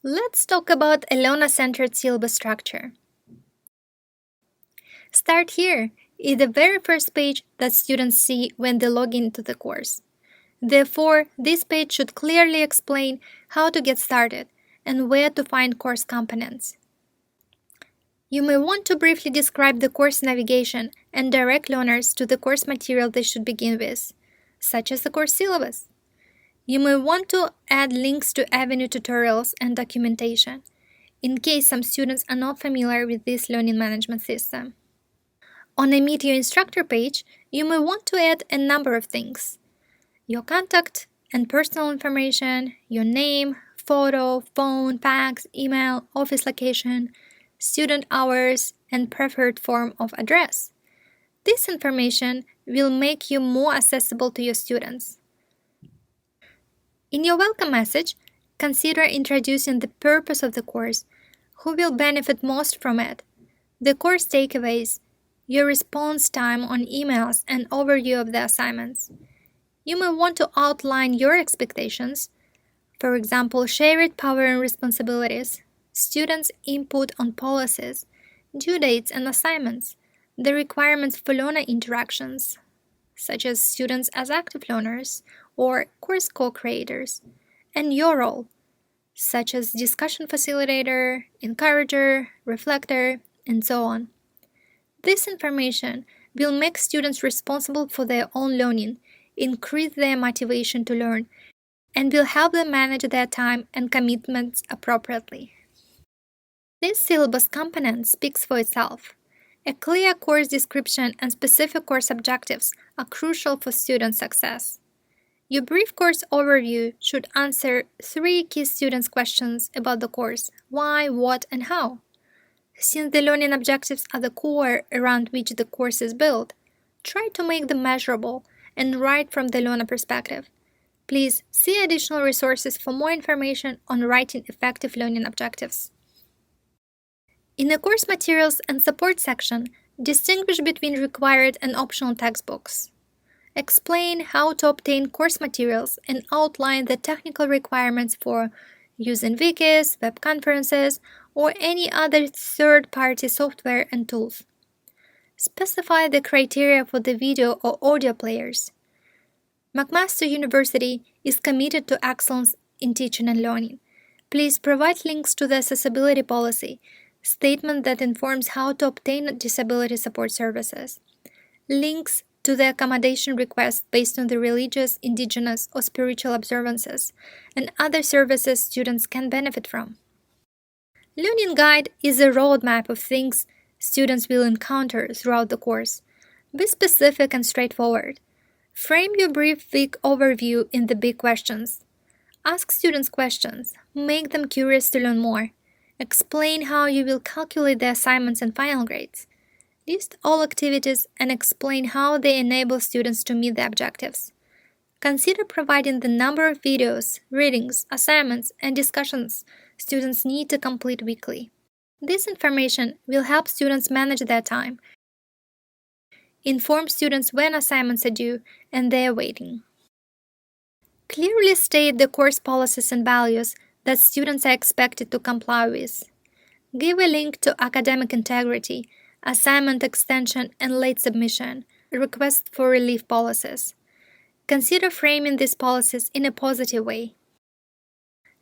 Let's talk about a learner-centered syllabus structure. Start here, in the very first page that students see when they log into the course. Therefore, this page should clearly explain how to get started and where to find course components. You may want to briefly describe the course navigation and direct learners to the course material they should begin with, such as the course syllabus. You may want to add links to Avenue tutorials and documentation, in case some students are not familiar with this learning management system. On a Meet Your Instructor page, you may want to add a number of things: your contact and personal information, your name, photo, phone, fax, email, office location, student hours, and preferred form of address. This information will make you more accessible to your students. In your welcome message, consider introducing the purpose of the course, who will benefit most from it, the course takeaways, your response time on emails, and overview of the assignments. You may want to outline your expectations, for example, shared power and responsibilities, students' input on policies, due dates and assignments, the requirements for learner interactions, such as students as active learners or course co-creators, and your role, such as discussion facilitator, encourager, reflector, and so on. This information will make students responsible for their own learning, increase their motivation to learn, and will help them manage their time and commitments appropriately. This syllabus component speaks for itself. A clear course description and specific course objectives are crucial for student success. Your brief course overview should answer 3 key students' questions about the course: why, what, and how. Since the learning objectives are the core around which the course is built, try to make them measurable and write from the learner perspective. Please see additional resources for more information on writing effective learning objectives. In the course materials and support section, distinguish between required and optional textbooks. Explain how to obtain course materials and outline the technical requirements for using wikis, web conferences, or any other third-party software and tools. Specify the criteria for the video or audio players. McMaster University is committed to excellence in teaching and learning. Please provide links to the accessibility policy statement that informs how to obtain disability support services, links to the accommodation request based on the religious, indigenous, or spiritual observances, and other services students can benefit from. Learning Guide is a roadmap of things students will encounter throughout the course. Be specific and straightforward. Frame your brief week overview in the big questions. Ask students questions. Make them curious to learn more. Explain how you will calculate the assignments and final grades. List all activities and explain how they enable students to meet the objectives. Consider providing the number of videos, readings, assignments, and discussions students need to complete weekly. This information will help students manage their time, inform students when assignments are due and their waiting. Clearly state the course policies and values that students are expected to comply with. Give a link to academic integrity, assignment extension and late submission, request for relief policies. Consider framing these policies in a positive way.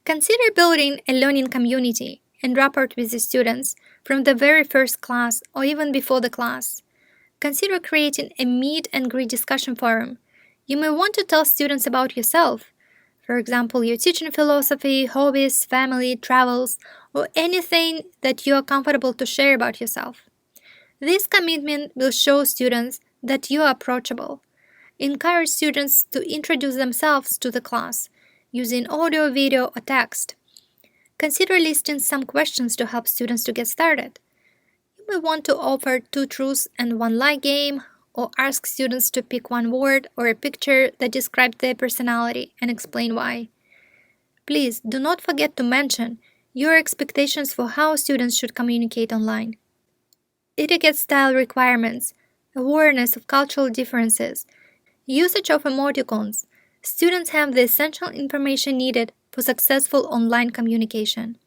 Consider building a learning community and rapport with the students from the very first class or even before the class. Consider creating a meet and greet discussion forum. You may want to tell students about yourself. For example, your teaching philosophy, hobbies, family, travels, or anything that you are comfortable to share about yourself. This commitment will show students that you are approachable. Encourage students to introduce themselves to the class using audio, video, or text. Consider listing some questions to help students to get started. You may want to offer 2 truths and 1 lie game, or ask students to pick 1 word or a picture that describes their personality and explain why. Please do not forget to mention your expectations for how students should communicate online. Etiquette style requirements, awareness of cultural differences, usage of emoticons. Students have the essential information needed for successful online communication.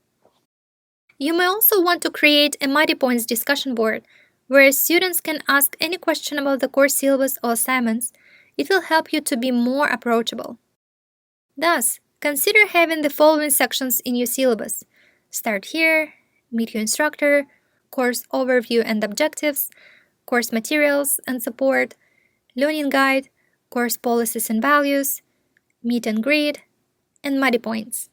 You may also want to create a Mighty Points discussion board where students can ask any question about the course syllabus or assignments. It will help you to be more approachable. Thus, consider having the following sections in your syllabus: Start Here, Meet Your Instructor, Course Overview and Objectives, Course Materials and Support, Learning Guide, Course Policies and Values, Meet and Greet, and Mighty Points.